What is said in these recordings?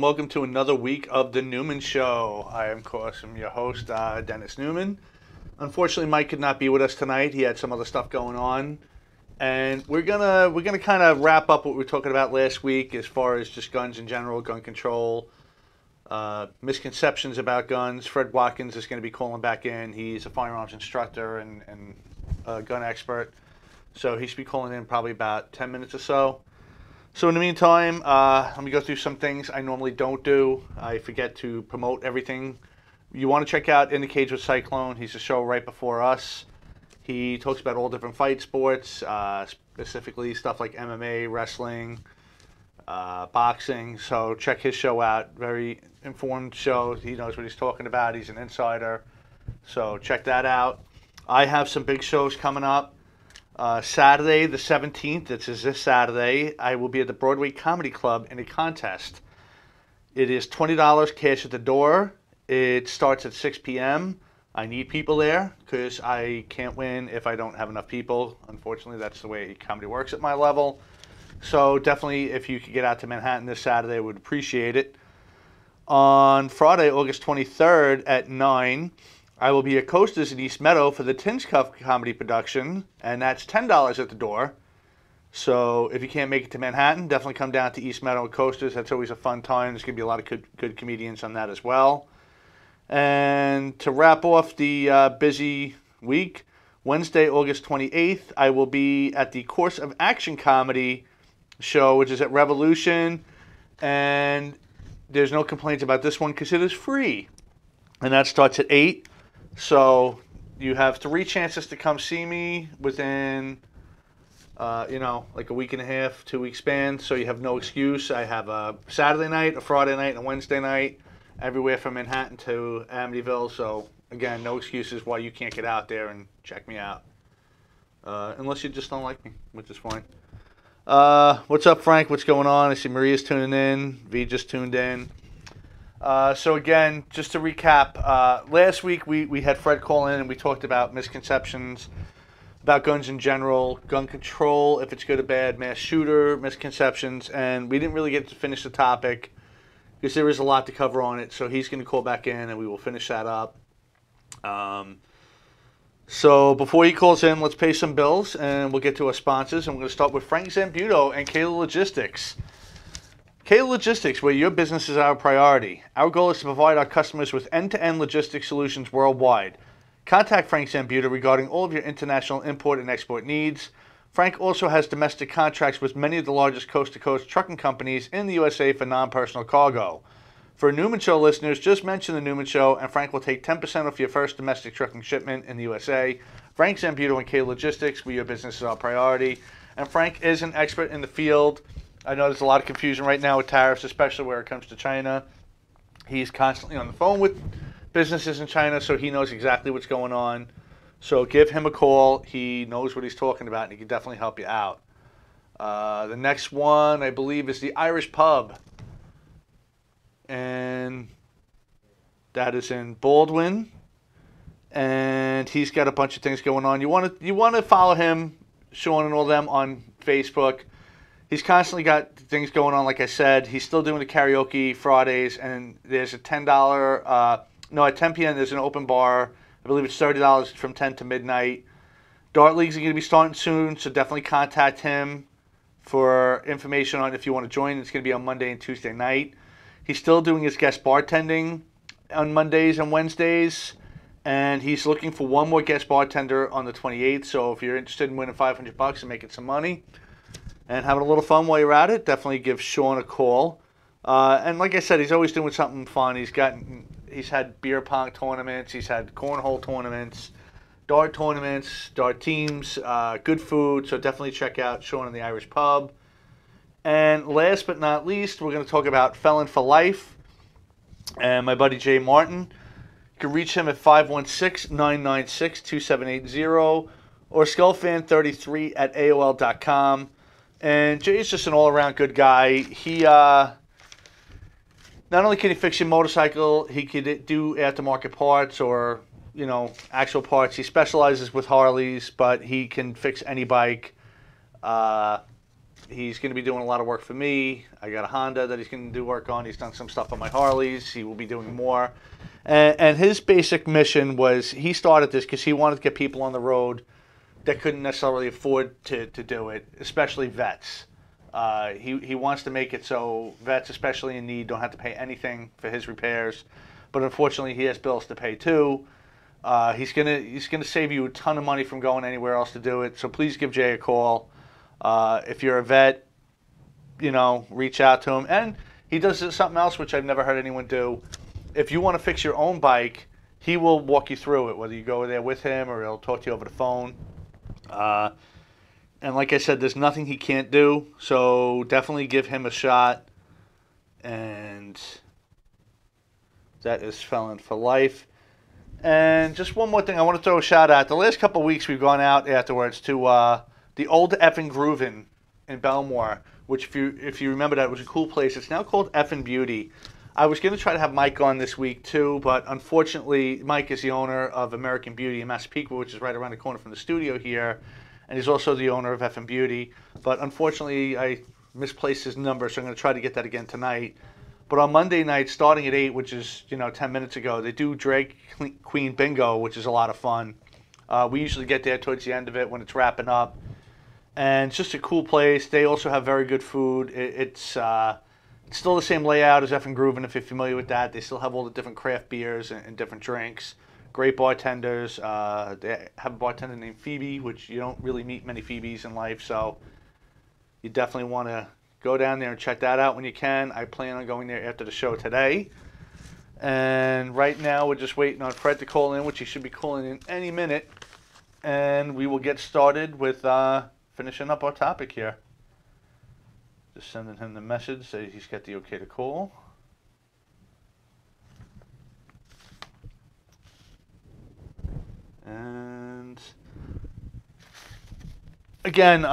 welcome to another week of the Newman Show. I, of course, am your host, Dennis Newman. Unfortunately, Mike could not be with us tonight. He had some other stuff going on, and we're gonna kind of wrap up what we were talking about last week as far as just guns in general, gun control, misconceptions about guns. Fred Watkins is going to be calling back in. He's a firearms instructor and a gun expert, so he should be calling in probably about 10 minutes or so. So in the meantime, let me go through some things I normally don't do. I forget to promote everything. You want to check out In the Cage with Cyclone. He's a show right before us. He talks about all different fight sports, specifically stuff like MMA, wrestling, boxing. So check his show out. Very informed show. He knows what he's talking about. He's an insider. So check that out. I have some big shows coming up. Saturday the 17th, this Saturday, I will be at the Broadway Comedy Club in a contest. It is $20 cash at the door. It starts at 6 p.m. I need people there because I can't win if I don't have enough people. Unfortunately, that's the way comedy works at my level. So definitely, if you could get out to Manhattan this Saturday, I would appreciate it. On Friday, August 23rd at 9, I will be at Coasters in East Meadow for the Tins Cuff comedy production, and that's $10 at the door. So if you can't make it to Manhattan, definitely come down to East Meadow at Coasters. That's always a fun time. There's going to be a lot of good comedians on that as well. And to wrap off the busy week, Wednesday, August 28th, I will be at the Course of Action Comedy show, which is at Revolution. And there's no complaints about this one because it is free. And that starts at 8. So you have 3 chances to come see me within, like a week and a half, 2 week span. So you have no excuse. I have a Saturday night, a Friday night, and a Wednesday night, everywhere from Manhattan to Amityville. So again, no excuses why you can't get out there and check me out. Unless you just don't like me, which is fine. What's up, Frank? What's going on? I see Maria's tuning in. V just tuned in. So again, just to recap, last week we had Fred call in and we talked about misconceptions about guns in general, gun control, if it's good or bad, mass shooter, misconceptions, and we didn't really get to finish the topic because there is a lot to cover on it, so he's going to call back in and we will finish that up. So before he calls in, let's pay some bills and we'll get to our sponsors, and we're going to start with Frank Zambuto and Kayla Logistics. Kayla Logistics, where your business is our priority. Our goal is to provide our customers with end-to-end logistics solutions worldwide. Contact Frank Zambuto regarding all of your international import and export needs. Frank also has domestic contracts with many of the largest coast-to-coast trucking companies in the USA for non-personal cargo. For Newman Show listeners, just mention the Newman Show and Frank will take 10% off your first domestic trucking shipment in the USA. Frank Zambuto and Kayla Logistics, where your business is our priority. And Frank is an expert in the field. I know there's a lot of confusion right now with tariffs, especially where it comes to China. He's constantly on the phone with businesses in China, so he knows exactly what's going on. So give him a call. He knows what he's talking about, and he can definitely help you out. The next one, I believe, is the Irish Pub. And that is in Baldwin. And he's got a bunch of things going on. You want to follow him, Sean and all them, on Facebook. He's constantly got things going on, like I said. He's still doing the karaoke Fridays, and there's a $10, at 10 p.m. there's an open bar. I believe it's $30 from 10 to midnight. Dart leagues are going to be starting soon, so definitely contact him for information on if you want to join. It's going to be on Monday and Tuesday night. He's still doing his guest bartending on Mondays and Wednesdays, and he's looking for one more guest bartender on the 28th. So if you're interested in winning $500 and making some money and having a little fun while you're at it, definitely give Sean a call. And like I said, he's always doing something fun. He's had beer pong tournaments, he's had cornhole tournaments, dart teams, good food. So definitely check out Sean in the Irish Pub. And last but not least, we're going to talk about Felon for Life and my buddy Jay Martin. You can reach him at 516-996-2780 or skullfan33 at AOL.com. And Jay's just an all-around good guy. He not only can he fix your motorcycle, he could do aftermarket parts or, actual parts. He specializes with Harleys, but he can fix any bike. He's going to be doing a lot of work for me. I got a Honda that he's going to do work on. He's done some stuff on my Harleys. He will be doing more. And his basic mission was, he started this because he wanted to get people on the road that couldn't necessarily afford to do it, especially vets. He wants to make it so vets, especially in need, don't have to pay anything for his repairs. But unfortunately, he has bills to pay too. He's gonna save you a ton of money from going anywhere else to do it. So please give Jay a call. If you're a vet, reach out to him. And he does something else which I've never heard anyone do. If you want to fix your own bike, he will walk you through it, whether you go there with him or he'll talk to you over the phone. And like I said, there's nothing he can't do. So definitely give him a shot. And that is Felon for Life. And just one more thing, I want to throw a shout out. The last couple of weeks we've gone out afterwards to the old Effin' Groovin' in Belmore, which if you remember that, was a cool place. It's now called Effin' Beauty. I was going to try to have Mike on this week too, but unfortunately Mike is the owner of American Beauty in Massapequa, which is right around the corner from the studio here, and he's also the owner of Effin' Beauty. But unfortunately I misplaced his number, so I'm going to try to get that again tonight. But on Monday night, starting at 8, which is 10 minutes ago, they do Drag Queen Bingo, which is a lot of fun. We usually get there towards the end of it when it's wrapping up. And it's just a cool place. They also have very good food. It's still the same layout as Effin' Groovin', if you're familiar with that. They still have all the different craft beers and different drinks. Great bartenders. They have a bartender named Phoebe, which you don't really meet many Phoebes in life. So you definitely want to go down there and check that out when you can. I plan on going there after the show today. And right now we're just waiting on Fred to call in, which he should be calling in any minute. And we will get started with finishing up our topic here. Just sending him the message, say he's got the okay to call. And again,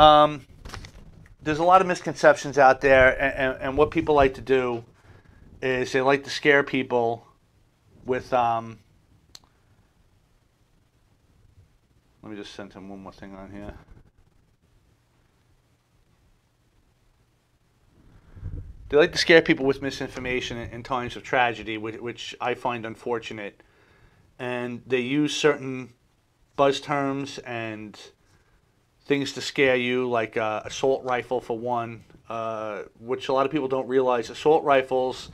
there's a lot of misconceptions out there, and what people like to do is they like to scare people with, let me just send him one more thing on here. They like to scare people with misinformation in times of tragedy, which I find unfortunate. And they use certain buzz terms and things to scare you, like assault rifle for one, which a lot of people don't realize. Assault rifles,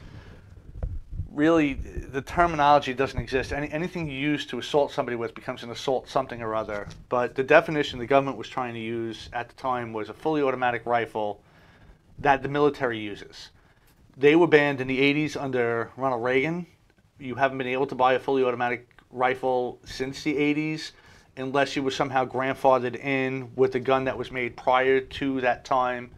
really, the terminology doesn't exist. Anything you use to assault somebody with becomes an assault something or other. But the definition the government was trying to use at the time was a fully automatic rifle that the military uses. They were banned in the 80s under Ronald Reagan. You haven't been able to buy a fully automatic rifle since the 80s unless you were somehow grandfathered in with a gun that was made prior to that time.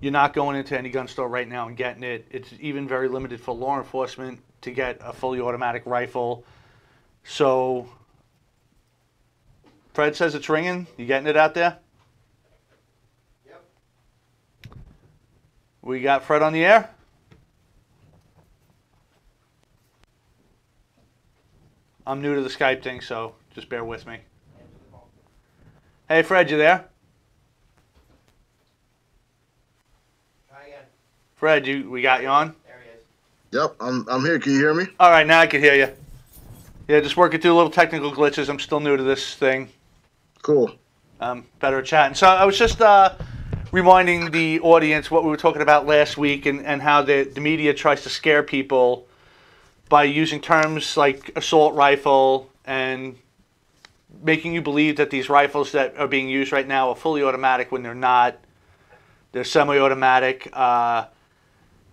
You're not going into any gun store right now and getting it. It's even very limited for law enforcement to get a fully automatic rifle. So, Fred says it's ringing. You getting it out there? Yep. We got Fred on the air? I'm new to the Skype thing, so just bear with me. Hey, Fred, you there? Try again. Fred, we got you on? There he is. Yep, I'm here. Can you hear me? All right, now I can hear you. Yeah, just working through little technical glitches. I'm still new to this thing. Cool. Better at chatting. So I was just reminding the audience what we were talking about last week and how the media tries to scare people by using terms like assault rifle and making you believe that these rifles that are being used right now are fully automatic when they're not. They're semi-automatic.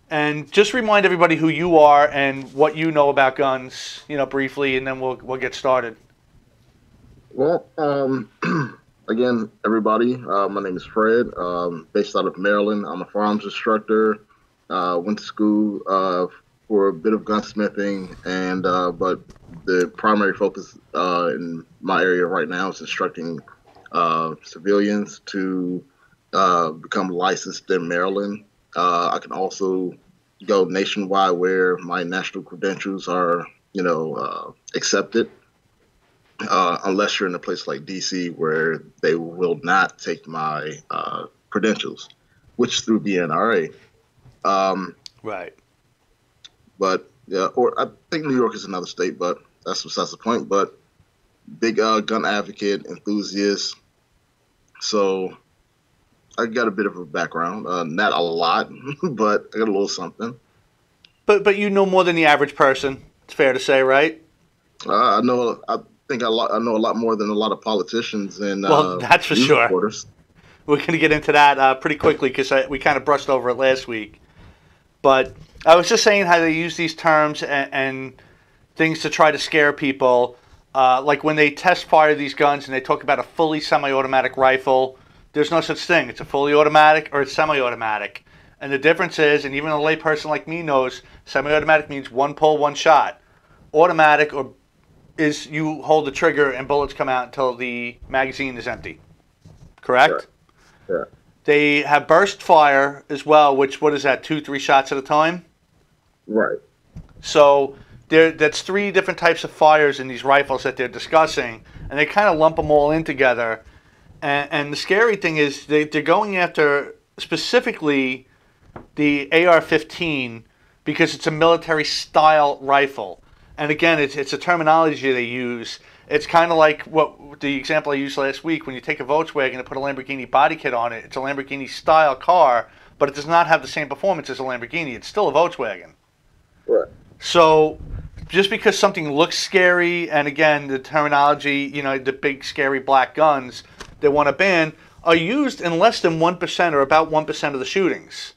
And just remind everybody who you are and what you know about guns, briefly, and then we'll get started. Well, again, everybody, my name is Fred, based out of Maryland. I'm a firearms instructor. Went to school for a bit of gunsmithing, and but the primary focus in my area right now is instructing civilians to become licensed in Maryland. I can also go nationwide where my national credentials are, accepted, unless you're in a place like DC where they will not take my credentials. which through the NRA. Um, Right. but yeah, or I think New York is another state, but that's besides the point. But big gun advocate, enthusiast. So I got a bit of a background, not a lot, but I got a little something. But you know more than the average person. It's fair to say, right? I know. I think I know a lot more than a lot of politicians and Well, that's for news sure. reporters. We're going to get into that pretty quickly because we kind of brushed over it last week. But I was just saying how they use these terms and things to try to scare people. Like when they test fire these guns and they talk about a fully semi-automatic rifle, there's no such thing. It's a fully automatic or it's semi-automatic. And the difference is, and even a layperson like me knows, semi-automatic means one pull, one shot. Automatic or is you hold the trigger and bullets come out until the magazine is empty. Correct? Yeah. Yeah. They have burst fire as well, which, what is that, 2-3 shots at a time? Right. So that's 3 different types of fires in these rifles that they're discussing, and they kind of lump them all in together. And the scary thing is they're going after specifically the AR-15 because it's a military-style rifle. And again, it's a terminology they use. It's kind of like what the example I used last week. When you take a Volkswagen and put a Lamborghini body kit on it, it's a Lamborghini-style car, but it does not have the same performance as a Lamborghini. It's still a Volkswagen. Right. So just because something looks scary, and again, the terminology, the big scary black guns they want to ban are used in less than 1% or about 1% of the shootings.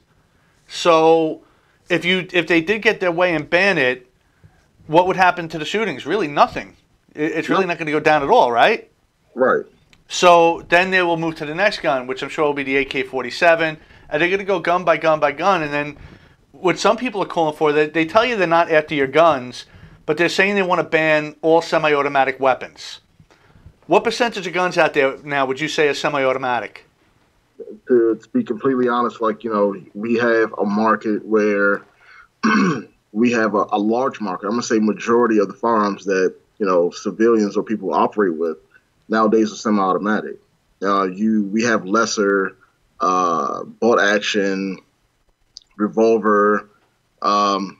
So if they did get their way and ban it, what would happen to the shootings? Really nothing. It's really not going to go down at all, right? Right. So then they will move to the next gun, which I'm sure will be the AK-47, and they're going to go gun by gun by gun, and then what some people are calling for, they tell you they're not after your guns, but they're saying they want to ban all semi-automatic weapons. What percentage of guns out there now would you say are semi-automatic? To be completely honest, we have a market where we have a large market. I'm gonna say majority of the firearms that civilians or people operate with nowadays are semi-automatic. We have lesser bolt action, revolver, pump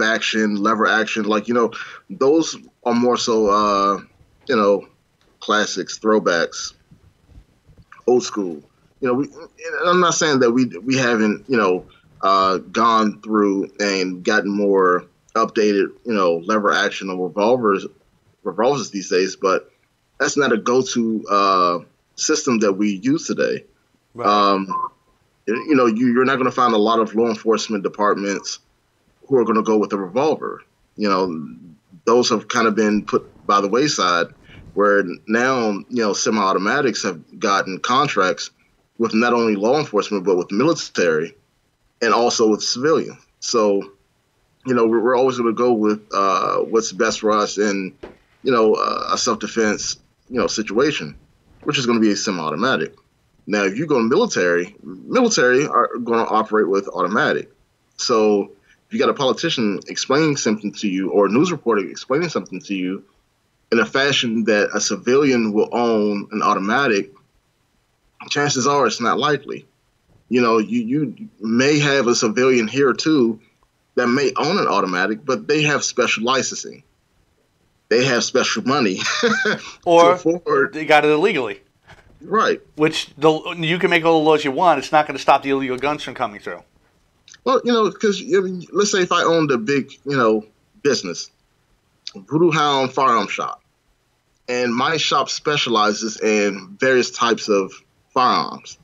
action, lever action. Those are more so classics, throwbacks, old school. I'm not saying that we haven't gone through and gotten more updated lever action or revolvers these days, but that's not a go-to system that we use today. Right. You're not going to find a lot of law enforcement departments who are going to go with a revolver. Those have kind of been put by the wayside, where now semi-automatics have gotten contracts with not only law enforcement but with military and also with civilians. So we're always going to go with what's best for us in a self-defense situation, which is going to be a semi-automatic. Now, if you go military are going to operate with automatic. So if you got a politician explaining something to you or a news reporter explaining something to you in a fashion that a civilian will own an automatic, chances are it's not likely. You may have a civilian here or two that may own an automatic, but they have special licensing. They have special money or to afford. They got it illegally. Right. Which you can make all the laws you want. It's not going to stop the illegal guns from coming through. Well, because let's say if I owned a big, business, Voodoo Hound Firearm Shop, and my shop specializes in various types of firearms,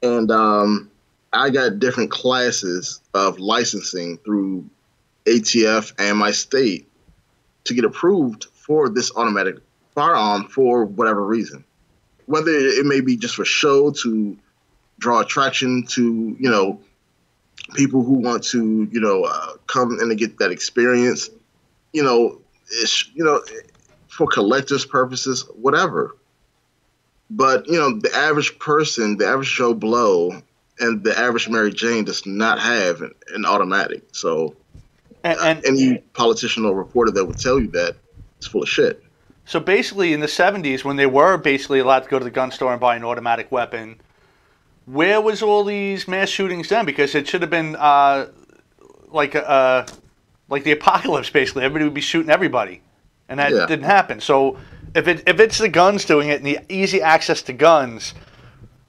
and I got different classes of licensing through ATF and my state to get approved for this automatic firearm for whatever reason. Whether it may be just for show to draw attraction to, people who want to, come in and get that experience, for collectors purposes, whatever. But, the average person, the average Joe Blow, and the average Mary Jane does not have an automatic. So and any politician or reporter that would tell you that is full of shit. So basically in the 70s, when they were basically allowed to go to the gun store and buy an automatic weapon, where was all these mass shootings then? Because it should have been like the apocalypse, basically. Everybody would be shooting everybody, and that didn't happen. So if it's the guns doing it and the easy access to guns,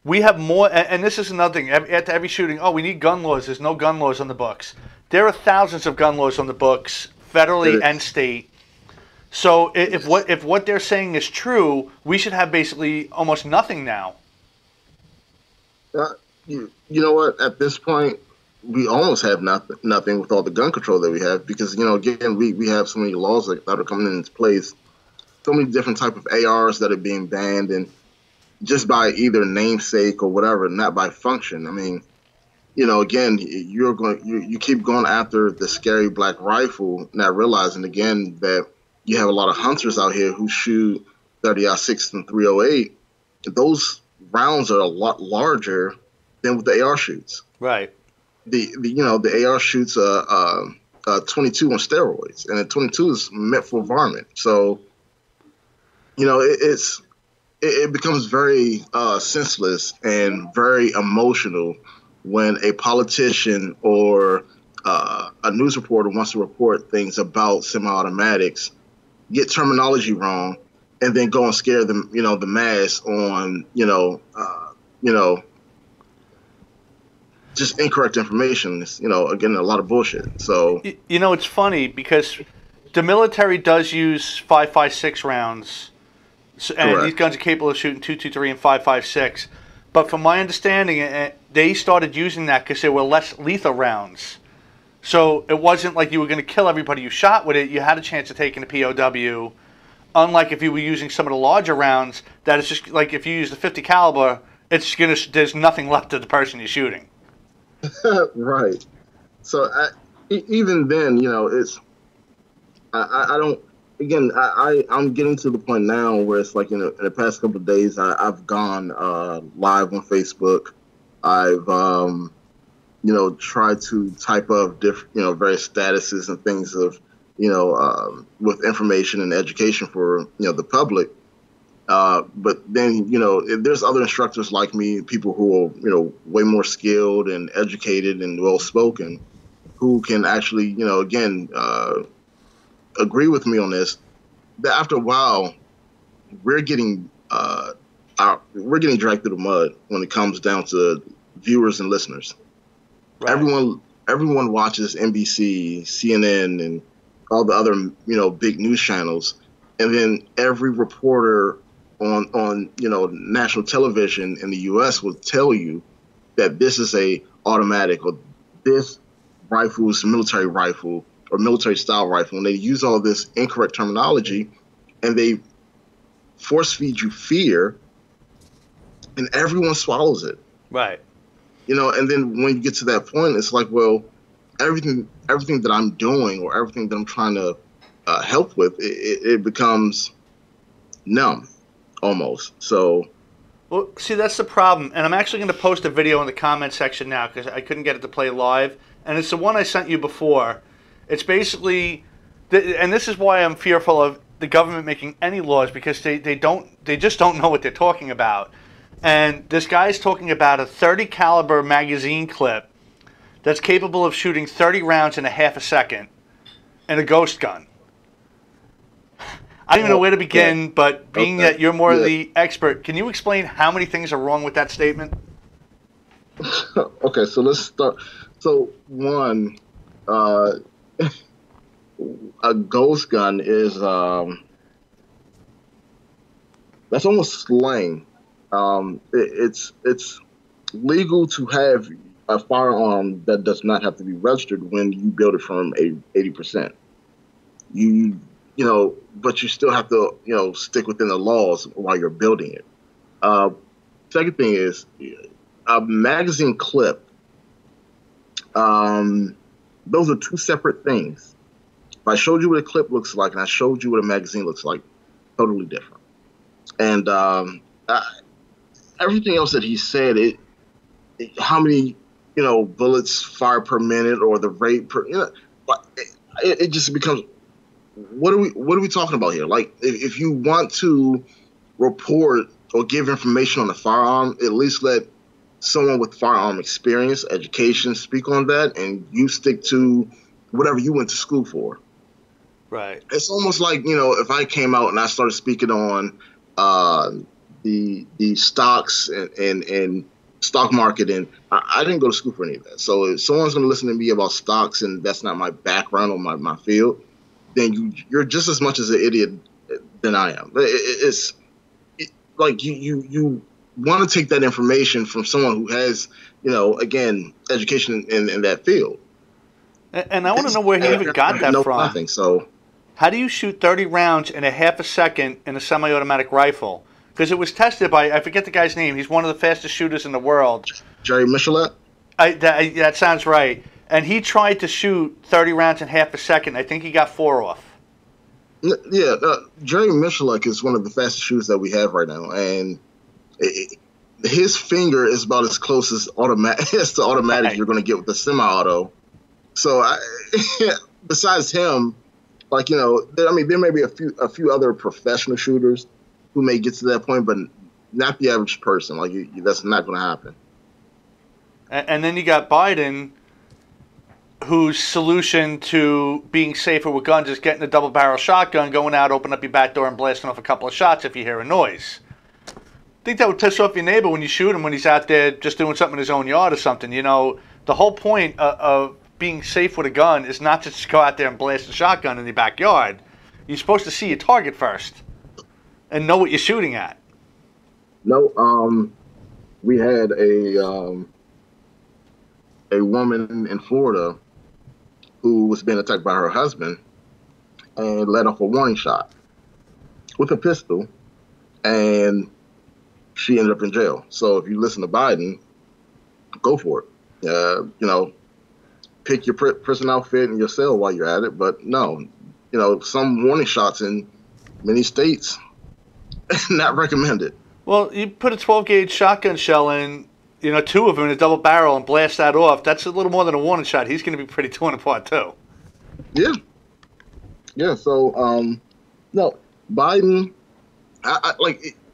we have more. And this is another thing. After every shooting, we need gun laws. There's no gun laws on the books. There are thousands of gun laws on the books, federally and state. So if what they're saying is true, we should have basically almost nothing now. You know what? At this point, we almost have nothing with all the gun control that we have, because again, we have so many laws that are coming into place, so many different type of ARs that are being banned, and just by either namesake or whatever, not by function. I mean, again, you keep going after the scary black rifle, not realizing again that you have a lot of hunters out here who shoot 30-06 and 308. Those rounds are a lot larger than what the AR shoots. Right. The AR shoots 22 on steroids, and the 22 is meant for varmint. So, it becomes very senseless and very emotional when a politician or a news reporter wants to report things about semi-automatics, get terminology wrong, and then go and scare them, the mass on, just incorrect information. Again, a lot of bullshit. So it's funny because the military does use 5.56 rounds, and correct. These guns are capable of shooting 2.23 and 5.56. But from my understanding, they started using that because they were less lethal rounds. So it wasn't like you were going to kill everybody you shot with it. You had a chance of taking a POW. Unlike if you were using some of the larger rounds, that is just like if you use the 50 caliber, there's nothing left of the person you're shooting. Right. So even then, it's I don't. Again, I'm getting to the point now where it's like in the past couple of days, I've gone live on Facebook. I've tried to type up different various statuses and things of with information and education for the public. But then there's other instructors like me, people who are way more skilled and educated and well spoken, who can actually again agree with me on this. That after a while, we're getting dragged through the mud when it comes down to viewers and listeners. Right. Everyone watches NBC, CNN, and all the other big news channels, and then every reporter on national television in the U.S. will tell you that this is a automatic, or this rifle is a military rifle or military style rifle, and they use all this incorrect terminology, and they force feed you fear, and everyone swallows it. Right. And then when you get to that point, it's like, well, everything that I'm doing or everything that I'm trying to help with, it becomes numb almost. So. Well, see, that's the problem. And I'm actually going to post a video in the comment section now because I couldn't get it to play live. And it's the one I sent you before. It's basically, and this is why I'm fearful of the government making any laws, because they just don't know what they're talking about. And this guy's talking about a 30 caliber magazine clip that's capable of shooting 30 rounds in a half a second and a ghost gun. I don't even know where to begin, but being that you're more the expert, can you explain how many things are wrong with that statement? Okay, so let's start. So one, a ghost gun is that's almost slang. It's legal to have a firearm that does not have to be registered when you build it from 80%. But you still have to stick within the laws while you're building it. Second thing is a magazine clip. Those are two separate things. If I showed you what a clip looks like and I showed you what a magazine looks like, totally different. And everything else that he said, how many bullets fired per minute or the rate per it just becomes, what are we talking about here? Like, if you want to report or give information on the firearm, at least let someone with firearm experience, education, speak on that, and you stick to whatever you went to school for. Right. It's almost like, if I came out and I started speaking on uh, the stocks and stock market, and I didn't go to school for any of that. So if someone's going to listen to me about stocks and that's not my background or my field, then you're just as much as an idiot than I am. It's like you want to take that information from someone who has, again, education in that field. And I want to know where he even got that from. Nothing. So how do you shoot 30 rounds in a half a second in a semi-automatic rifle? Because it was tested by, I forget the guy's name. He's one of the fastest shooters in the world. Jerry Michelet? That sounds right. And he tried to shoot 30 rounds in half a second. I think he got 4 off. Yeah, Jerry Michelet is one of the fastest shooters that we have right now. And his finger is about as close as automatic Right. you're going to get with the semi-auto. So besides him, there may be a few other professional shooters who may get to that point, but not the average person. That's not going to happen. And then you got Biden, whose solution to being safer with guns is getting a double-barrel shotgun, going out, open up your back door, and blasting off a couple of shots if you hear a noise. I think that would piss off your neighbor when you shoot him when he's out there just doing something in his own yard or something. The whole point of being safe with a gun is not just to go out there and blast a shotgun in your backyard. You're supposed to see your target first and know what you're shooting at. No, we had a woman in Florida who was being attacked by her husband and let off a warning shot with a pistol, and she ended up in jail. So if you listen to Biden, go for it. Pick your prison outfit and your cell while you're at it. But no, some warning shots in many states not recommended. Well, you put a 12-gauge shotgun shell in, 2 of them in a double barrel and blast that off. That's a little more than a warning shot. He's going to be pretty torn apart, too. Yeah. Yeah, so, no, Biden,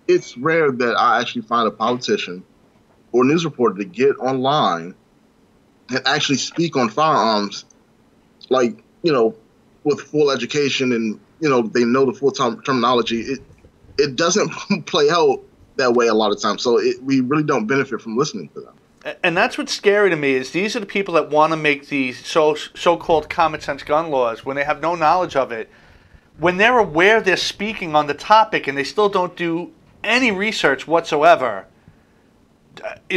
it's rare that I actually find a politician or news reporter to get online and actually speak on firearms, with full education and, they know the full terminology. It doesn't play out that way a lot of times. So we really don't benefit from listening to them. And that's what's scary to me is these are the people that want to make these so-called common sense gun laws when they have no knowledge of it. When they're aware they're speaking on the topic and they still don't do any research whatsoever,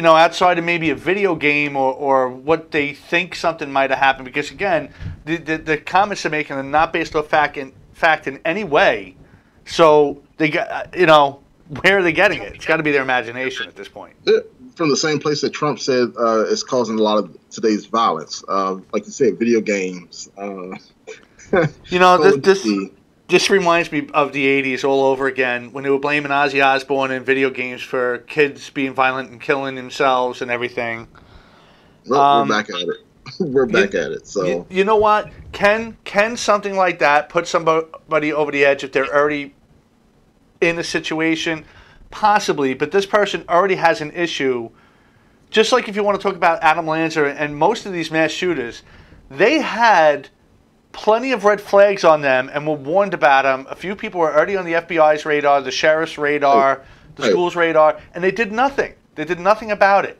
outside of maybe a video game or what they think something might have happened. Because, again, the comments they're making are not based on fact in any way. So, they got, where are they getting it? It's got to be their imagination at this point. From the same place that Trump said is causing a lot of today's violence. Like you said, video games. This reminds me of the 80s all over again when they were blaming Ozzy Osbourne in video games for kids being violent and killing themselves and everything. We're back at it. We're back at it. So you know what? Can something like that put somebody over the edge if they're already in a situation? Possibly, but this person already has an issue. Just like if you want to talk about Adam Lanza and most of these mass shooters, they had plenty of red flags on them and were warned about them. A few people were already on the FBI's radar, the sheriff's radar, the school's radar, and they did nothing. They did nothing about it.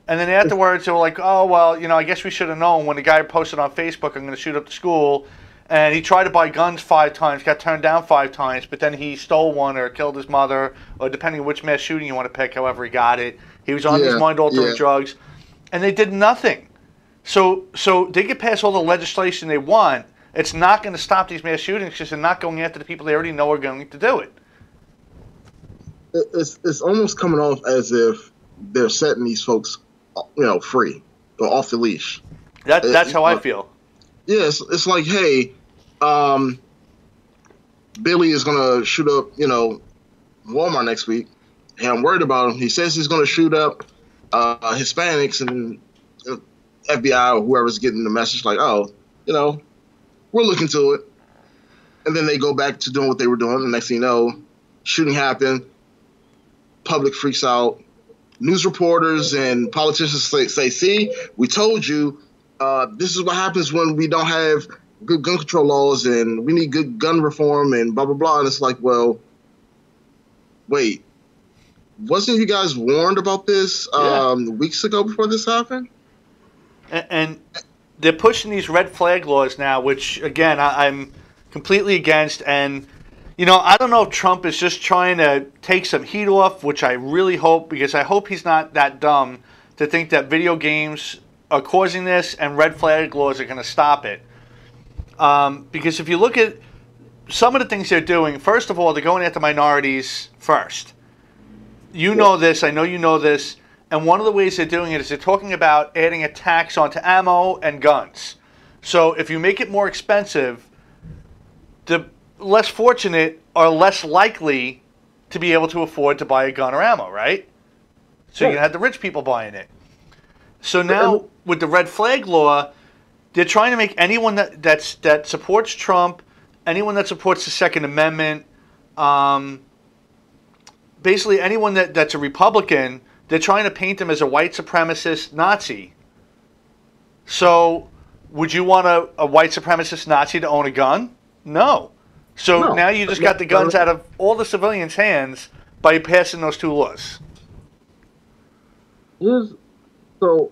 And then afterwards, they were like, oh, well, I guess we should have known when the guy posted on Facebook, I'm going to shoot up the school. And he tried to buy guns 5 times, got turned down 5 times, but then he stole one or killed his mother, or depending on which mass shooting you want to pick, however he got it. He was on these mind-altering drugs. And they did nothing. So they get past all the legislation they want. It's not going to stop these mass shootings because they're not going after the people they already know are going to do it. It's almost coming off as if they're setting these folks, free or off the leash. That's how I feel. Yes, it's like, hey, Billy is going to shoot up, Walmart next week, and I'm worried about him. He says he's going to shoot up Hispanics, and FBI or whoever's getting the message like, oh, we're looking to it. And then they go back to doing what they were doing. The next thing you know, shooting happened, public freaks out, news reporters and politicians say, see, we told you, this is what happens when we don't have good gun control laws and we need good gun reform and blah, blah, blah. And it's like, well, wait, wasn't you guys warned about this weeks ago before this happened? And they're pushing these red flag laws now, which, again, I'm completely against. And, you know, I don't know if Trump is just trying to take some heat off, which I really hope, because I hope he's not that dumb to think that video games are causing this and red flag laws are going to stop it. Because if you look at some of the things they're doing, first of all, they're going after minorities first. You know this. I know you know this. And one of the ways they're doing it is they're talking about adding a tax onto ammo and guns. So if you make it more expensive, the less fortunate are less likely to be able to afford to buy a gun or ammo, right? So you're going to have the rich people buying it. So now with the red flag law, they're trying to make anyone that supports Trump, anyone that supports the Second Amendment, basically anyone that's a Republican, they're trying to paint them as a white supremacist Nazi. So would you want a white supremacist Nazi to own a gun? No. So now you just got the guns out of all the civilians' hands by passing those two laws. So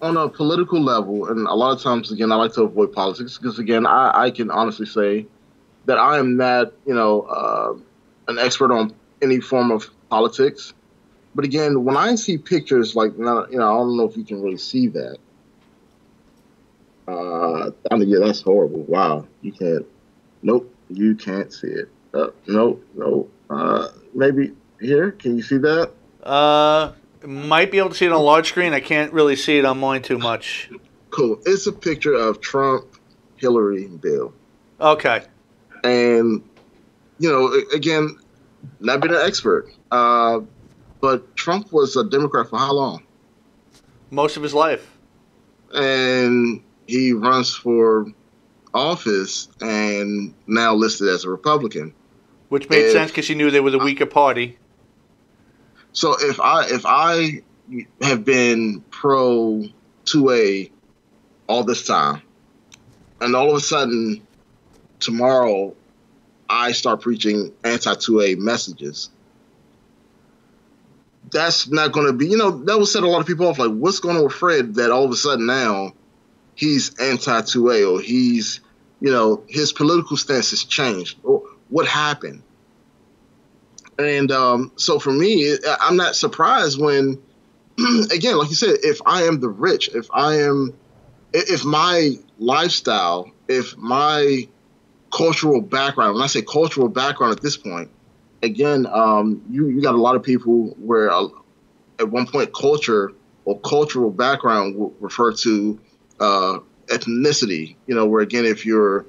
on a political level, and a lot of times, again, I like to avoid politics because, again, I can honestly say that I am not, an expert on any form of politics. But again, when I see pictures like, I don't know if you can really see that. Yeah, that's horrible. Wow, you can't. Nope, you can't see it. No. Maybe here. Can you see that? Might be able to see it on a large screen. I can't really see it on mine too much. Cool. It's a picture of Trump, Hillary, and Bill. Okay. And, again, not being an expert, but Trump was a Democrat for how long? Most of his life. And he runs for office and now listed as a Republican. Which made sense because he knew they were the weaker party. So if I have been pro 2A all this time, and all of a sudden tomorrow I start preaching anti-2A messages, that's not going to be, that will set a lot of people off. Like, what's going on with Fred that all of a sudden now he's anti-2A or he's, his political stance has changed? Or what happened? And so for me, I'm not surprised when, again, like you said, if I am the rich, if my lifestyle, if my cultural background, when I say cultural background at this point, again, you got a lot of people where at one point culture or cultural background will refer to ethnicity, where again, if you're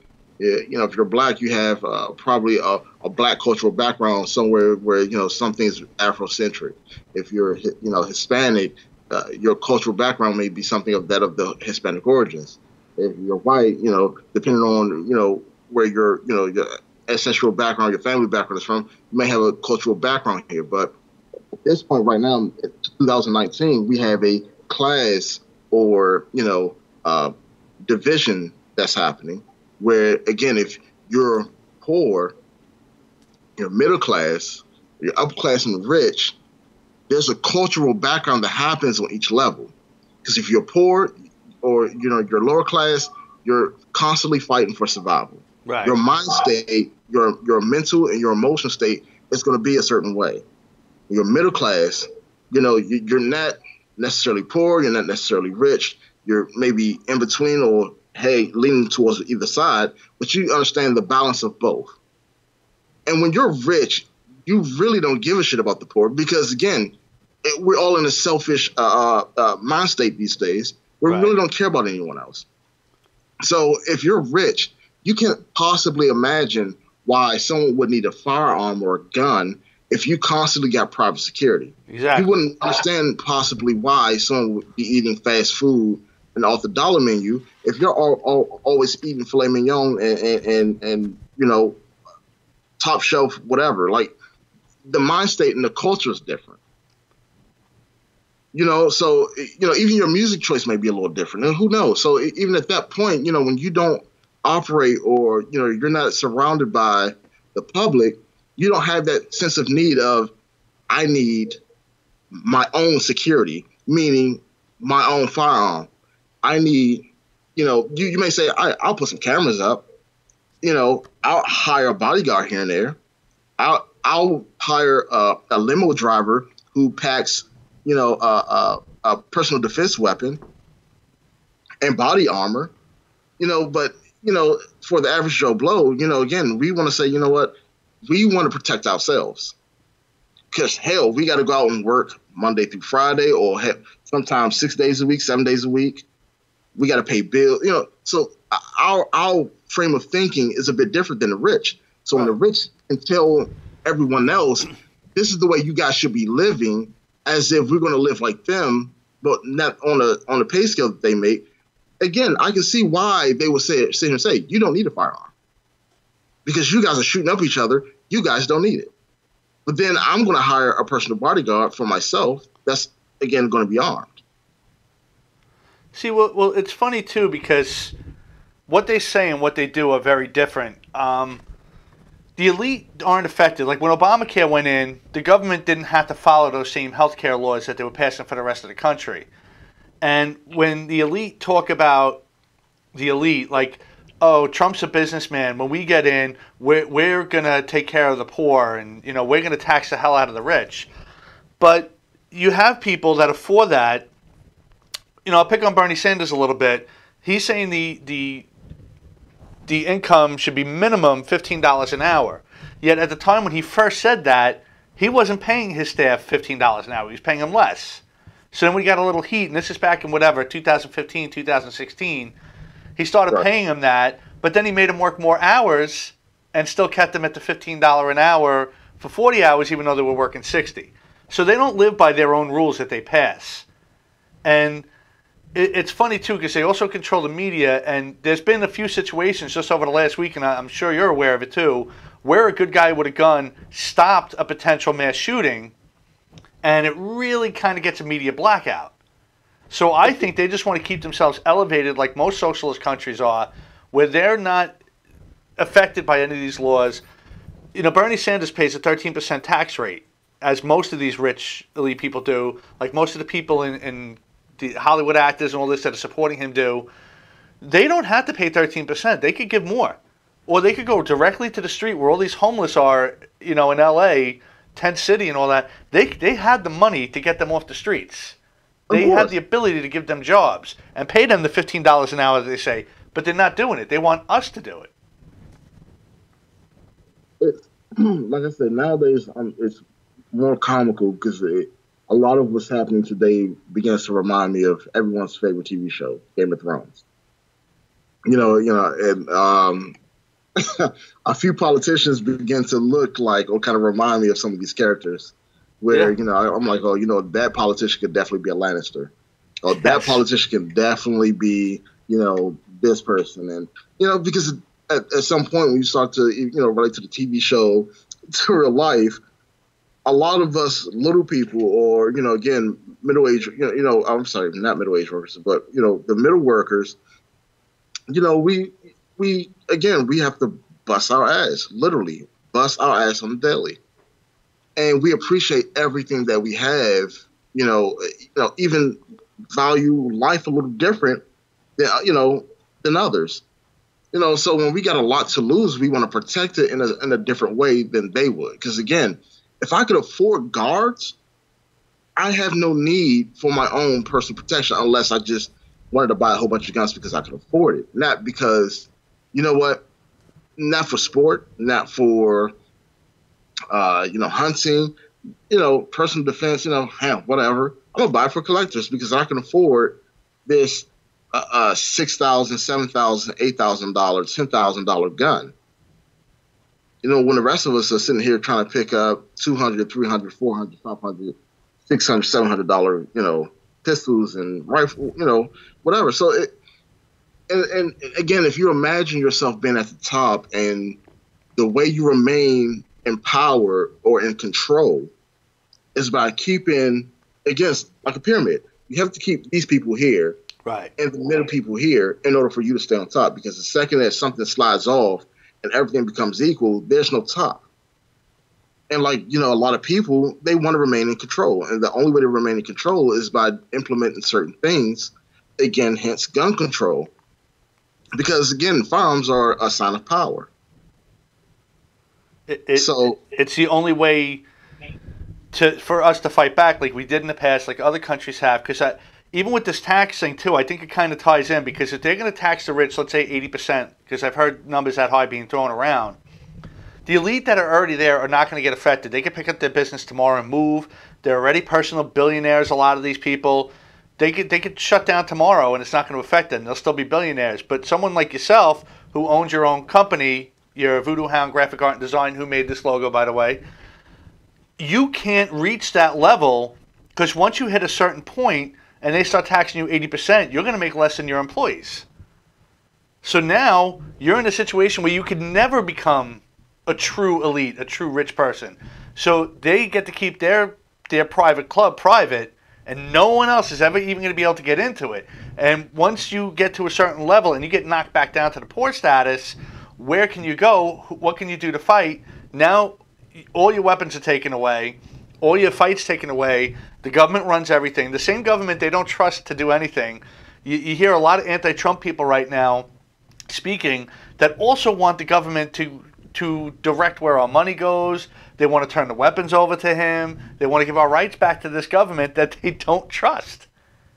black, you have probably a black cultural background somewhere where, something's Afrocentric. If you're, Hispanic, your cultural background may be something of the Hispanic origins. If you're white, depending on, where your ancestral background, your family background is from, you may have a cultural background here. But at this point right now, in 2019, we have a class or, division that's happening where, again, if you're poor, you're middle class, you're upper class and rich, there's a cultural background that happens on each level. Because if you're poor or, you're lower class, you're constantly fighting for survival. Right. Your mind state, your mental and your emotional state is going to be a certain way. You're middle class, you're not necessarily poor, you're not necessarily rich, you're maybe in between or, hey, leaning towards either side, but you understand the balance of both. And when you're rich, you really don't give a shit about the poor because, again, we're all in a selfish mind state these days where we really don't care about anyone else. So if you're rich, you can't possibly imagine why someone would need a firearm or a gun if you constantly got private security. Exactly. You wouldn't understand possibly why someone would be eating fast food and off the dollar menu if you're always eating filet mignon and top shelf whatever. Like, the mind state and the culture is different. So even your music choice may be a little different, and who knows? So even at that point, when you don't operate, or you're not surrounded by the public, you don't have that sense of need of, I need my own security, meaning my own firearm. I need, you may say, I'll put some cameras up. I'll hire a bodyguard here and there. I'll hire a limo driver who packs, a personal defense weapon and body armor. But for the average Joe Blow, again, we want to say, what, we want to protect ourselves. Because hell, we got to go out and work Monday through Friday, or sometimes 6 days a week, 7 days a week. We got to pay bills, So our frame of thinking is a bit different than the rich. So when the rich can tell everyone else, this is the way you guys should be living, as if we're going to live like them, but not on a pay scale that they make. Again, I can see why they would sit here and say, you don't need a firearm because you guys are shooting up each other. You guys don't need it. But then I'm going to hire a personal bodyguard for myself that's, again, going to be armed. See, well, it's funny, too, because what they say and what they do are very different. The elite aren't affected. Like when Obamacare went in, the government didn't have to follow those same healthcare laws that they were passing for the rest of the country. And when the elite talk about the elite, like, oh, Trump's a businessman. When we get in, we're going to take care of the poor, and, we're going to tax the hell out of the rich. But you have people that are for that. I'll pick on Bernie Sanders a little bit. He's saying the income should be minimum $15 an hour. Yet at the time when he first said that, he wasn't paying his staff $15 an hour. He was paying them less. So then we got a little heat, and this is back in 2015, 2016. He started paying them that, but then he made them work more hours and still kept them at the $15 an hour for 40 hours, even though they were working 60. So they don't live by their own rules that they pass. And it's funny, too, because they also control the media, and there's been a few situations just over the last week, and I'm sure you're aware of it, too, where a good guy with a gun stopped a potential mass shooting, and it really kind of gets a media blackout. So I think they just want to keep themselves elevated like most socialist countries are, where they're not affected by any of these laws. Bernie Sanders pays a 13% tax rate, as most of these rich elite people do, like most of the people in the Hollywood actors and all this that are supporting him do. They don't have to pay 13%. They could give more. Or they could go directly to the street where all these homeless are, in L.A., Tent City and all that. They had the money to get them off the streets. They had the ability to give them jobs and pay them the $15 an hour, they say, but they're not doing it. They want us to do it. Like I said, nowadays it's more comical because a lot of what's happening today begins to remind me of everyone's favorite TV show, Game of Thrones. And a few politicians begin to look like, or kind of remind me of some of these characters. Where, I'm like, that politician could definitely be a Lannister. Or that politician can definitely be, this person. And, because at some point when you start to, relate to the TV show, to real life, a lot of us little people, or, again, middle-aged, I'm sorry, not middle-aged workers, but, the middle workers, we have to bust our ass, literally bust our ass on the daily. And we appreciate everything that we have, even value life a little different than others. So when we got a lot to lose, we want to protect it in a different way than they would. Because again, if I could afford guards, I have no need for my own personal protection unless I just wanted to buy a whole bunch of guns because I could afford it. Not because, not for sport, not for hunting, personal defense, whatever. I'm gonna buy it for collectors because I can afford this $6,000, $7,000, $8,000, $10,000 gun. When the rest of us are sitting here trying to pick up $200, $300, $400, $500, $600, $700, pistols and rifle, whatever. So and again, if you imagine yourself being at the top and the way you remain in power or in control is by keeping again, it's like a pyramid. You have to keep these people here Right. and the middle people here in order for you to stay on top. Because the second that something slides off and everything becomes equal, there's no top. And like, a lot of people, they want to remain in control. And the only way to remain in control is by implementing certain things. Again, hence gun control. Because again, firearms are a sign of power. It's the only way for us to fight back like we did in the past, like other countries have. Because even with this tax thing too, I think it kind of ties in, because if they're going to tax the rich, let's say 80%, because I've heard numbers that high being thrown around, the elite that are already there are not going to get affected. They can pick up their business tomorrow and move. They're already personal billionaires, a lot of these people. They could shut down tomorrow and it's not going to affect them. They'll still be billionaires. But someone like yourself who owns your own company, your Voodoo Hound Graphic Art and Design, who made this logo, by the way, you can't reach that level, because once you hit a certain point and they start taxing you 80%, you're going to make less than your employees. So now you're in a situation where you could never become a true elite, a true rich person. So they get to keep their private club private, and no one else is ever even going to be able to get into it. And once you get to a certain level and you get knocked back down to the poor status, where can you go? What can you do to fight? Now all your weapons are taken away, all your fights taken away. The government runs everything. The same government they don't trust to do anything. You hear a lot of anti-Trump people right now speaking that also want the government to direct where our money goes. They want to turn the weapons over to him. They want to give our rights back to this government that they don't trust.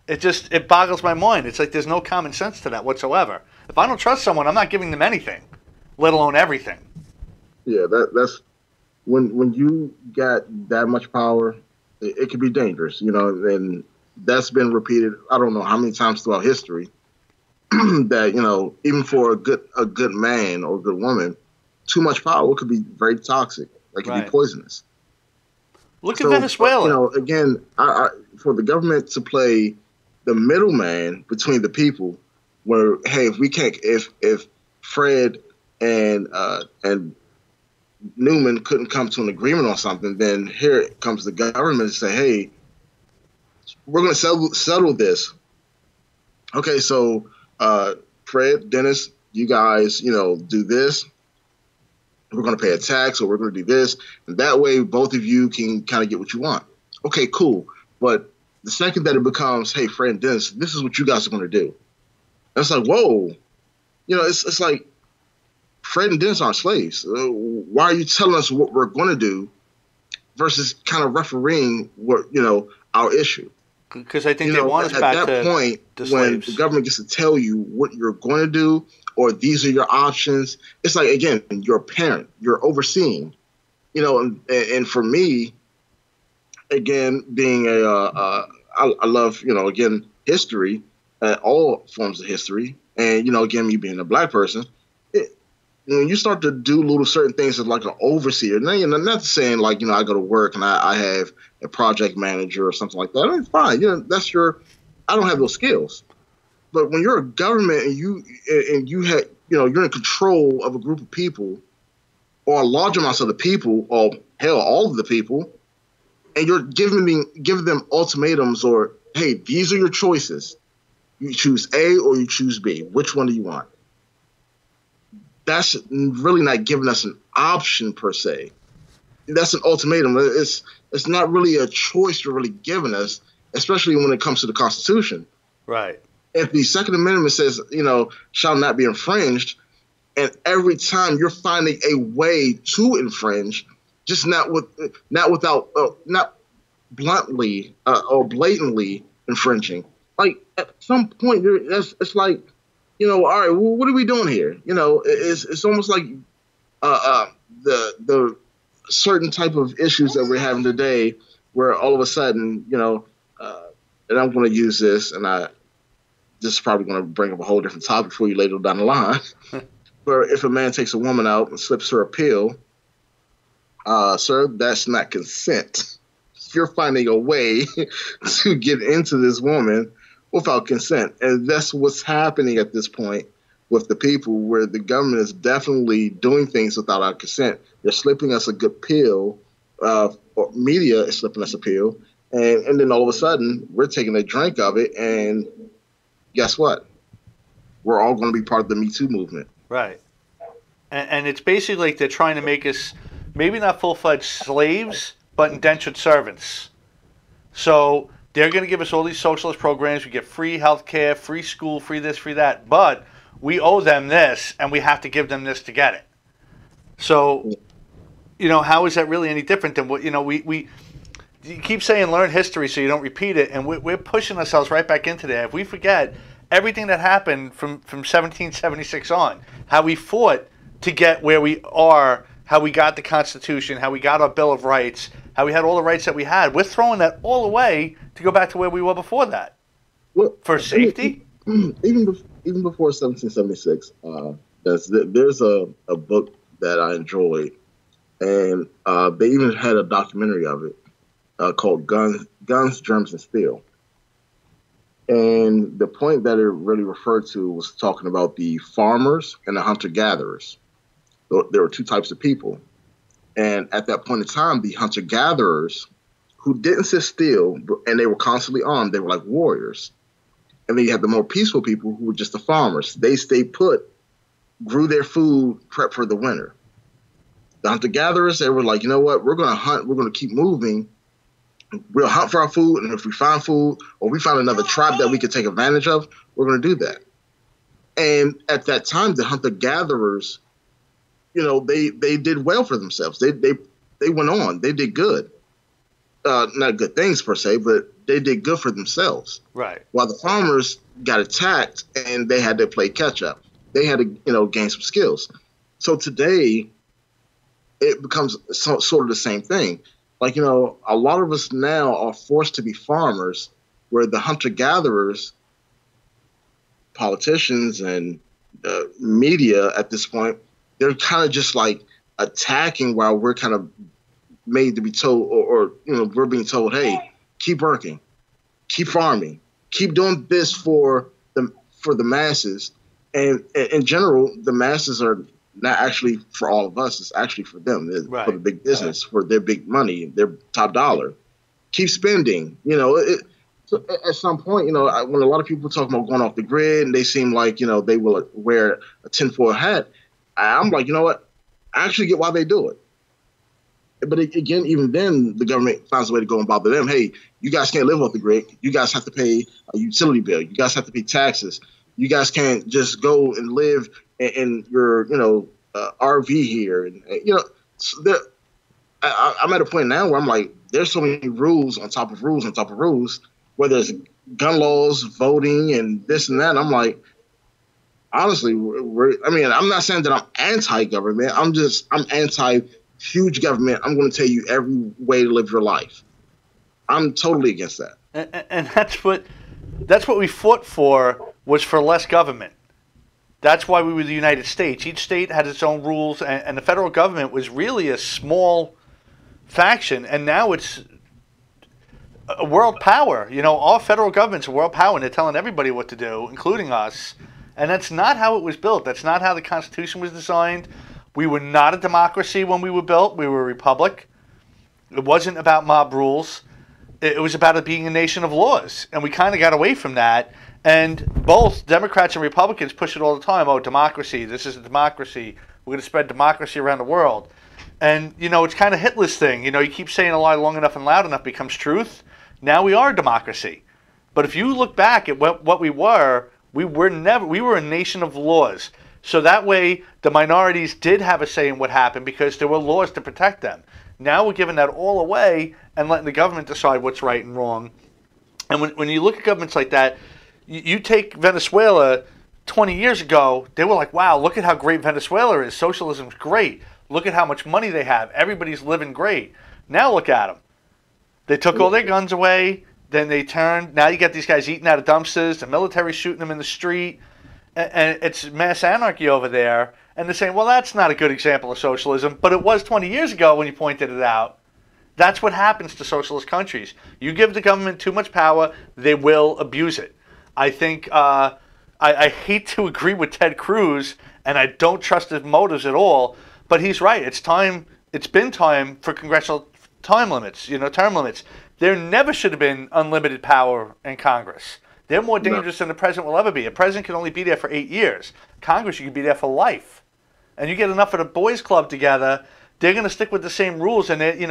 It boggles my mind. It's like there's no common sense to that whatsoever. If I don't trust someone, I'm not giving them anything, let alone everything. Yeah, that's when you got that much power, it can be dangerous, and that's been repeated. I don't know how many times throughout history that, even for a good man or a good woman, too much power could be very toxic. It could be poisonous. Look at Venezuela. Again, for the government to play the middleman between the people, where if Fred and Newman couldn't come to an agreement on something, then here comes the government and say, hey, we're going to settle this. Okay, so Fred, Dennis, you guys, do this. We're going to pay a tax, or we're going to do this. And that way, both of you can kind of get what you want. Okay, cool. But the second that it becomes, hey, Fred and Dennis, this is what you guys are going to do. And it's like, whoa. It's like Fred and Dennis aren't slaves. Why are you telling us what we're going to do versus kind of refereeing what, our issue? Because I think they want us back to at that point, when the government gets to tell you what you're going to do, or these are your options, it's like, again, you're a parent, you're overseeing, and for me, again, being I love, again, history, all forms of history, and, again, me being a black person, when you start to do little certain things as like an overseer, not saying like, I go to work and I have a project manager or something like that. I mean, fine. That's I don't have those skills. But when you're a government and you have, you're in control of a group of people, or a large amounts of the people, or hell, all of the people, and you're giving them ultimatums, or, hey, these are your choices. You choose A or you choose B. Which one do you want? That's really not giving us an option per se. That's an ultimatum. It's not really a choice you're really giving us, especially when it comes to the Constitution. Right. If the Second Amendment says, shall not be infringed, and every time you're finding a way to infringe, just not bluntly or blatantly infringing. Like at some point, it's like, all right, well, what are we doing here? It's almost like the certain type of issues that we're having today, where all of a sudden, and I'm going to use this, and this is probably going to bring up a whole different topic for you later down the line. Where if a man takes a woman out and slips her a pill, sir, that's not consent. You're finding a way to get into this woman without consent. And that's what's happening at this point with the people, where the government is definitely doing things without our consent. They're slipping us a good pill, or media is slipping us a pill, And then all of a sudden, we're taking a drink of it, and guess what? We're all going to be part of the Me Too movement. Right. And it's basically like they're trying to make us maybe not full-fledged slaves, but indentured servants. So they're going to give us all these socialist programs. We get free health care, free school, free this, free that. But we owe them this, and we have to give them this to get it. So, how is that really any different than what, we you keep saying learn history so you don't repeat it, and we're pushing ourselves right back into there. If we forget everything that happened from 1776 on, how we fought to get where we are, how we got the Constitution, how we got our Bill of Rights, how we had all the rights that we had, we're throwing that all away to go back to where we were before that. Well, for safety? Even before 1776, there's a book that I enjoyed, and they even had a documentary of it called Guns, Germs, and Steel. And the point that it really referred to was talking about the farmers and the hunter-gatherers. There were two types of people. And at that point in time, the hunter-gatherers who didn't sit still, and they were constantly armed, they were like warriors. And then you had the more peaceful people who were just the farmers. They stayed put, grew their food, prepped for the winter. The hunter-gatherers, they were like, you know what, we're going to hunt, we're going to keep moving. We'll hunt for our food, and if we find food or we find another tribe that we could take advantage of, we're going to do that. And at that time, the hunter-gatherers, they did well for themselves. They went on. They did good. Not good things per se, but they did good for themselves. Right. While the farmers got attacked and they had to play catch up. They had to, gain some skills. So today, it becomes sort of the same thing. Like, a lot of us now are forced to be farmers, where the hunter-gatherers, politicians, and media at this point, they're kind of just like attacking while we're kind of made to be told, or we're being told, hey, keep working, keep farming, keep doing this for the masses. And in general, the masses are not actually for all of us. It's actually for them, right. For the big business, for their big money, their top dollar. Keep spending. So at some point, when a lot of people talk about going off the grid, and they seem like they will wear a tinfoil hat, I'm like, you know what? I actually get why they do it. But again, even then, the government finds a way to go and bother them. Hey, you guys can't live off the grid. You guys have to pay a utility bill. You guys have to pay taxes. You guys can't just go and live in your, RV here. And, so I'm at a point now where I'm like, there's so many rules on top of rules on top of rules, whether it's gun laws, voting, and this and that. I'm like, honestly, I'm not saying that I'm anti-government. I'm anti-huge government. I'm going to tell you every way to live your life. I'm totally against that. And that's what we fought for, was for less government. That's why we were the United States. Each state had its own rules, and the federal government was really a small faction, and now it's a world power. Our federal government's a world power, and they're telling everybody what to do, including us. And that's not how it was built. That's not how the Constitution was designed. We were not a democracy when we were built. We were a republic. It wasn't about mob rules. It was about it being a nation of laws. And we kind of got away from that. And both Democrats and Republicans push it all the time. Oh, democracy. This is a democracy. We're going to spread democracy around the world. And, it's kind of Hitler's thing. You keep saying a lie long enough and loud enough, it becomes truth. Now we are a democracy. But if you look back at what we were a nation of laws. So that way the minorities did have a say in what happened because there were laws to protect them. Now we're giving that all away and letting the government decide what's right and wrong. And when you look at governments like that, you take Venezuela 20 years ago, they were like, wow, look at how great Venezuela is. Socialism's great. Look at how much money they have. Everybody's living great. Now look at them. They took all their guns away. Then they turned. Now you got these guys eating out of dumpsters. The military shooting them in the street. And it's mass anarchy over there. And they're saying, well, that's not a good example of socialism. But it was 20 years ago when you pointed it out. That's what happens to socialist countries. You give the government too much power, they will abuse it. I think I hate to agree with Ted Cruz, and I don't trust his motives at all. But he's right. It's time. It's been time for congressional time limits, term limits. There never should have been unlimited power in Congress. They're more No. dangerous than the president will ever be. A president can only be there for 8 years. Congress, you can be there for life. And you get enough of the boys club together, they're going to stick with the same rules. And, it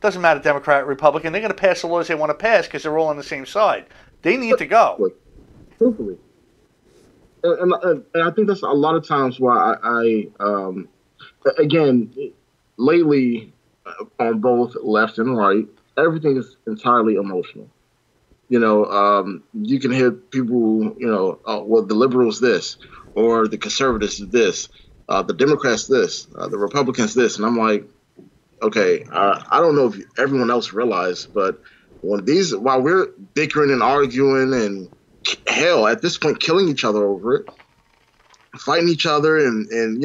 doesn't matter Democrat, Republican. They're going to pass the laws they want to pass because they're all on the same side. They need to go. Truthfully. And I think that's a lot of times why again, lately, on both left and right, everything is entirely emotional. You can hear people, oh, well, the liberals this, or the conservatives this, the Democrats this, the Republicans this, and I'm like, okay, I don't know if everyone else realized, but while we're bickering and arguing and hell, at this point, killing each other over it, fighting each other, and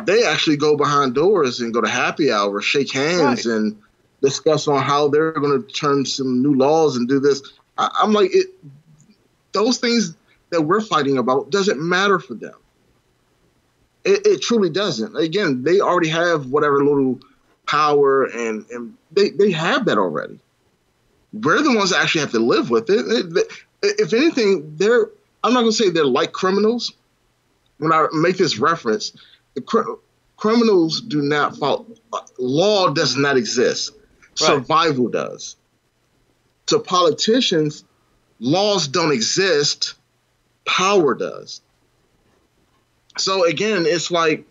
they actually go behind doors and go to happy hour, shake hands, Right. and discuss on how they're going to turn some new laws and do this. I'm like, those things that we're fighting about doesn't matter for them. It truly doesn't. Again, they already have whatever little power, and they have that already. We're the ones that actually have to live with it. If anything, I'm not going to say they're like criminals. When I make this reference, criminals do not follow. Law does not exist. Right. Survival does. To politicians, laws don't exist. Power does. So again, it's like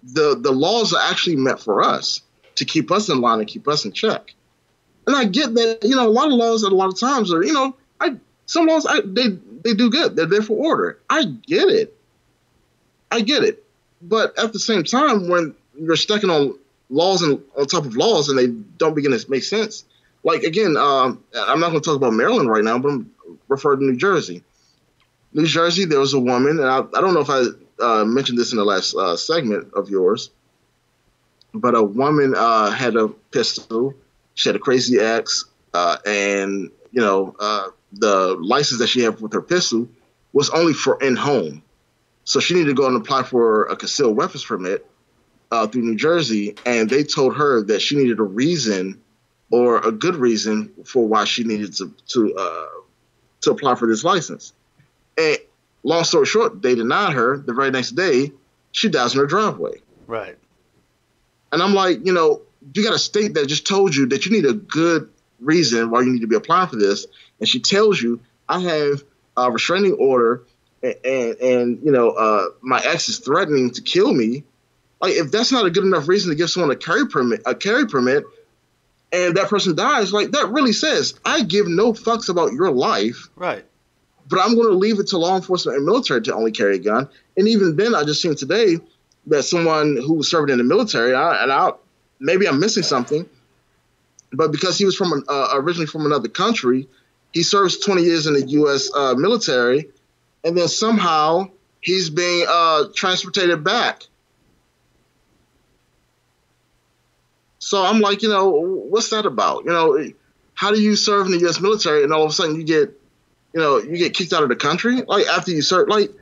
the laws are actually meant for us to keep us in line and keep us in check. And I get that, a lot of laws at a lot of times are, some laws they do good. They're there for order. I get it. But at the same time, when you're stacking on laws and on top of laws and they don't begin to make sense, like again, I'm not going to talk about Maryland right now, but I'm referring to New Jersey. New Jersey, there was a woman, and I don't know if I mentioned this in the last segment of yours, but a woman had a pistol. She had a crazy ex, and the license that she had with her pistol was only for in-home. So she needed to go and apply for a concealed weapons permit through New Jersey, and they told her that she needed a reason or a good reason for why she needed to apply for this license. And long story short, they denied her. The very next day, she dies in her driveway. Right. And I'm like, you got a state that just told you that you need a good reason why you need to be applying for this, and she tells you, I have a restraining order, and my ex is threatening to kill me. Like, if that's not a good enough reason to give someone a carry permit, and that person dies, like, that really says, I give no fucks about your life. Right. But I'm going to leave it to law enforcement and military to only carry a gun. And even then, I just seen today that someone who was serving in the military, maybe I'm missing something, but because he was originally from another country, he serves 20 years in the U.S. Military, and then somehow he's being transported back. So I'm like, what's that about? How do you serve in the U.S. military and all of a sudden you get kicked out of the country? Like, after you serve, once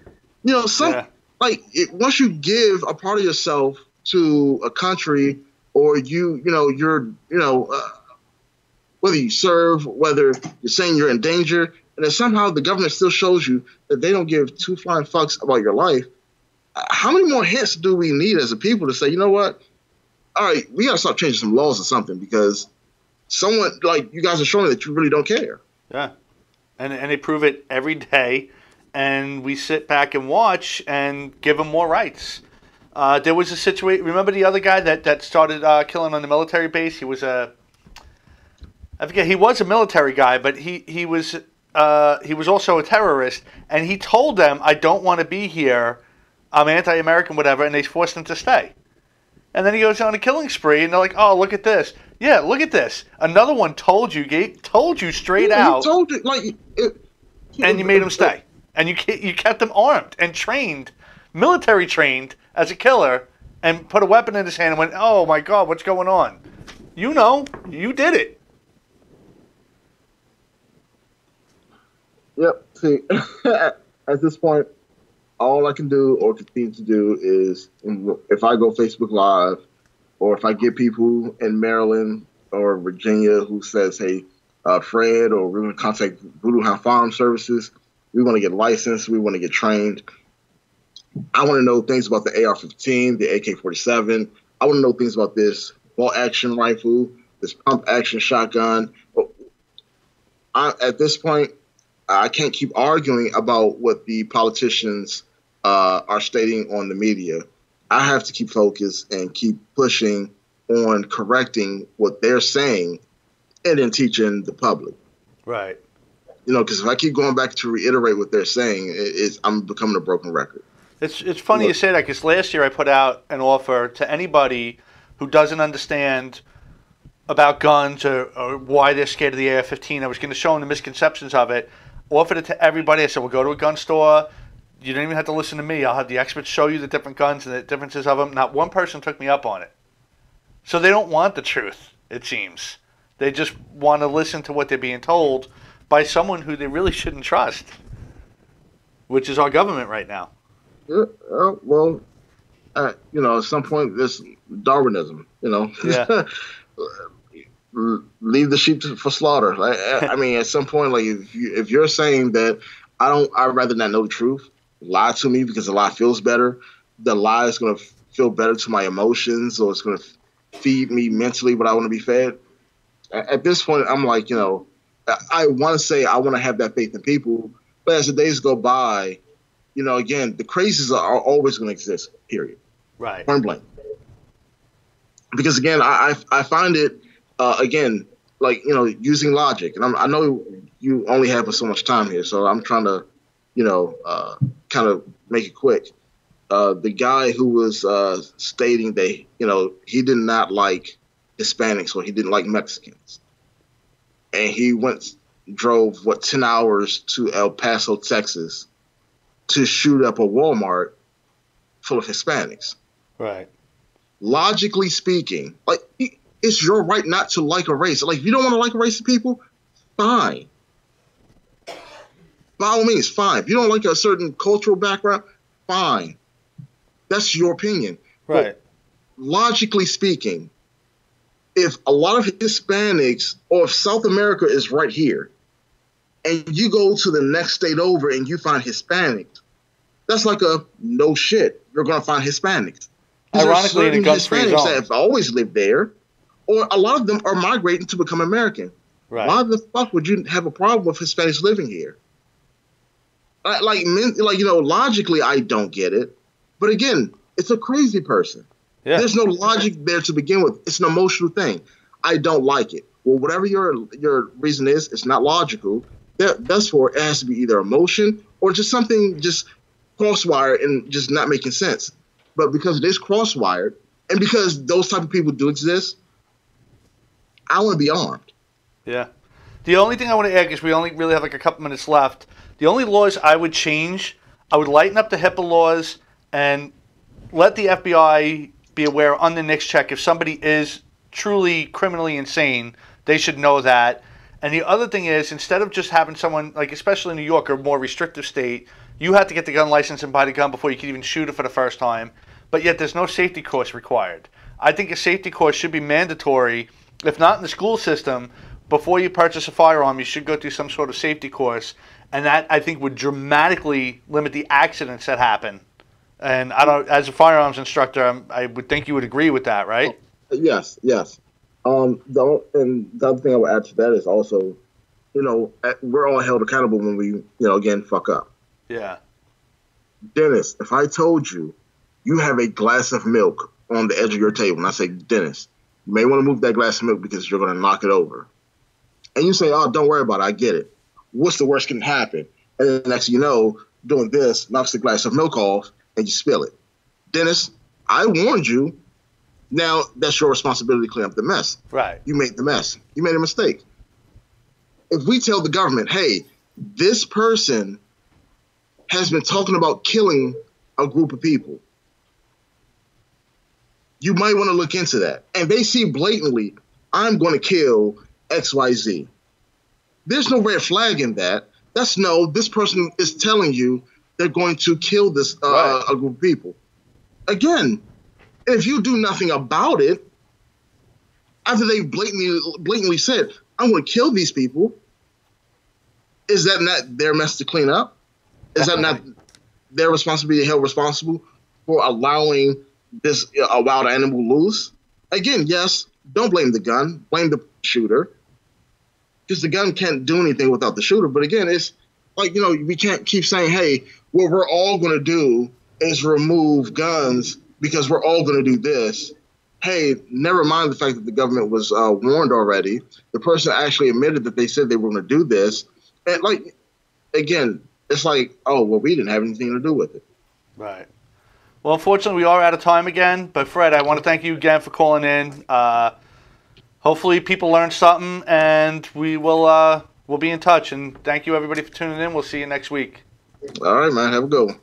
you give a part of yourself to a country, or whether you serve, whether you're saying you're in danger, and then somehow the government still shows you that they don't give two flying fucks about your life. How many more hints do we need as a people to say, you know what? All right, we got to start changing some laws or something, because someone like you guys are showing that you really don't care. Yeah. And they prove it every day, and we sit back and watch and give them more rights. There was a situation. Remember the other guy that started killing on the military base? He was I forget. He was a military guy, but he was also a terrorist. And he told them, "I don't want to be here. I'm anti-American, whatever." And they forced him to stay. And then he goes on a killing spree, and they're like, "Oh, look at this! Yeah, look at this! Another one told you straight out." He told you, and you made him stay, and you kept him armed and trained, military trained as a killer, and put a weapon in his hand and went, "Oh my God, what's going on?" You did it. Yep. See, at this point, all I can do or continue to do is, if I go Facebook Live, or if I get people in Maryland or Virginia who says, "Hey, Fred, or we're going to contact Voodoo Hound Farm Services. We want to get licensed. We want to get trained. I want to know things about the AR-15, the AK-47. I want to know things about this bolt action rifle, this pump action shotgun. At this point, I can't keep arguing about what the politicians are stating on the media. I have to keep focused and keep pushing on correcting what they're saying and then teaching the public. Right. Because if I keep going back to reiterate what they're saying, I'm becoming a broken record. It's funny you say that, because last year I put out an offer to anybody who doesn't understand about guns or why they're scared of the AR-15. I was going to show them the misconceptions of it. Offered it to everybody. I said, we'll go to a gun store. You don't even have to listen to me. I'll have the experts show you the different guns and the differences of them. Not one person took me up on it. So they don't want the truth, it seems. They just want to listen to what they're being told by someone who they really shouldn't trust, which is our government right now. Yeah, well, at some point, this Darwinism, Yeah. Leave the sheep for slaughter. I mean, at some point, like if you're saying that I'd rather not know the truth, lie to me because the lie feels better. The lie is going to feel better to my emotions, or it's going to feed me mentally what I want to be fed. At this point, I'm like, I want to say I want to have that faith in people, but as the days go by, again, the crazies are always going to exist, period. Right. Point blank. Because, again, I find it, again, like, using logic. And I know you only have so much time here, so I'm trying to, kind of make it quick. The guy who was stating that, he did not like Hispanics, or he didn't like Mexicans. And he drove 10 hours to El Paso, Texas, to shoot up a Walmart full of Hispanics. Right. Logically speaking, like, it's your right not to like a race. Like, if you don't want to like a race of people, fine. By all means, fine. If you don't like a certain cultural background, fine. That's your opinion. Right. But logically speaking, if a lot of Hispanics, or if South America is right here, and you go to the next state over and you find Hispanics, that's like a no shit. You're going to find Hispanics. Ironically, in a gun-free zone, that have always lived there, or a lot of them are migrating to become American. Right. Why the fuck would you have a problem with Hispanics living here? Logically, I don't get it. But again, it's a crazy person. Yeah. There's no logic there to begin with. It's an emotional thing. I don't like it. Well, whatever your reason is, it's not logical. That's for it has to be either emotion or just something just crosswired and just not making sense. But because it is crosswired, and because those type of people do exist, I want to be armed. Yeah. The only thing I want to add, because we only really have like a couple minutes left, the only laws I would change, I would lighten up the HIPAA laws and let the FBI be aware on the next check if somebody is truly criminally insane, they should know that. And the other thing is, instead of just having someone, like especially in New York, or a more restrictive state, you have to get the gun license and buy the gun before you can even shoot it for the first time. But yet there's no safety course required. I think a safety course should be mandatory, if not in the school system. Before you purchase a firearm, you should go through some sort of safety course. And that, I think, would dramatically limit the accidents that happen. And as a firearms instructor, I would think you would agree with that, right? Yes. And the other thing I would add to that is also, we're all held accountable when we, again, fuck up. Yeah. Dennis, if I told you have a glass of milk on the edge of your table, and I say, Dennis, you may want to move that glass of milk because you're going to knock it over. And you say, oh, don't worry about it. I get it. What's the worst can happen? And then next thing you know, doing this knocks the glass of milk off and you spill it. Dennis, I warned you. Now that's your responsibility to clean up the mess. Right. You made the mess. You made a mistake. If we tell the government, hey, this person has been talking about killing a group of people, you might want to look into that. And they see blatantly, I'm going to kill XYZ. There's no red flag in that. This person is telling you they're going to kill this a group of people. Again, if you do nothing about it, after they blatantly said, I'm going to kill these people. Is that not their mess to clean up? Is that not their responsibility, held responsible for allowing this a wild animal loose? Again, yes, don't blame the gun, blame the shooter, because the gun can't do anything without the shooter. But again, it's like, we can't keep saying, hey, what we're all going to do is remove guns because we're all going to do this. Hey, never mind the fact that the government was warned already. The person actually admitted that they said they were going to do this. And, like, again, it's like, oh, well, we didn't have anything to do with it. Right. Well, unfortunately, we are out of time again. But, Fred, I want to thank you again for calling in. Hopefully people learned something, and we'll be in touch. And thank you, everybody, for tuning in. We'll see you next week. All right, man. Have a good one.